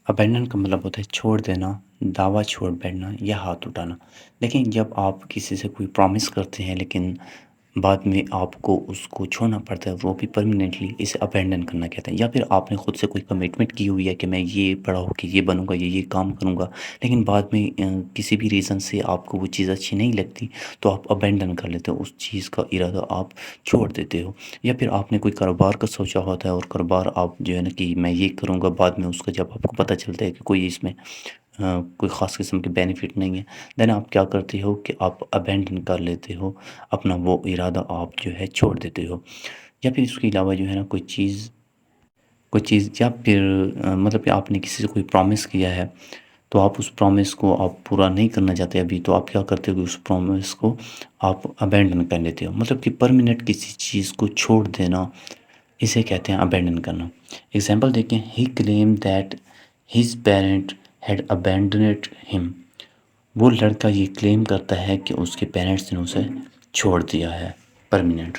Abandon کا مطلب ہوتا ہے چھوڑ دینا، دعویٰ چھوڑ بیٹھنا یا ہاتھ اٹھانا۔ لیکن جب آپ کسی سے کوئی پرومس کرتے ہیں لیکن بعد میں آپ کو اس کو چھوڑنا پڑتا ہے، وہ بھی پرماننٹلی، اسے ابینڈن کرنا کہتے ہیں۔ یا پھر آپ نے خود سے کوئی کمٹمنٹ کی ہوئی ہے کہ میں یہ بڑا ہو کے یہ بنوں گا، یہ کام کروں گا، لیکن بعد میں کسی بھی ریزن سے آپ کو وہ چیز اچھی نہیں لگتی، تو آپ ابینڈن کر لیتے ہو، اس چیز کا ارادہ آپ چھوڑ دیتے ہو۔ یا پھر آپ نے کوئی کاروبار کا سوچا ہوتا ہے اور کاروبار آپ جو ہے نا کہ میں یہ کروں گا، بعد میں اس کا جب آپ کو پتہ چلتا ہے کہ کوئی اس میں کوئی خاص قسم کے بینیفٹ نہیں ہے، دین آپ کیا کرتے ہو کہ آپ ابینڈن کر لیتے ہو، اپنا وہ ارادہ آپ جو ہے چھوڑ دیتے ہو۔ یا پھر اس کے علاوہ جو ہے نا کوئی چیز یا پھر مطلب کہ آپ نے کسی سے کوئی پرومس کیا ہے، تو آپ اس پرومس کو آپ پورا نہیں کرنا چاہتے ابھی، تو آپ کیا کرتے ہو کہ اس پرومس کو آپ ابینڈن کر لیتے ہو، مطلب کہ پرماننٹ کسی چیز کو چھوڑ دینا، اسے کہتے ہیں ابینڈن کرنا۔ ایگزامپل دیکھیں، he claim that his parent had abandoned him. وہ لڑکا یہ کلیم کرتا ہے کہ اس کے پیرنٹس نے اسے چھوڑ دیا ہے، پرماننٹ۔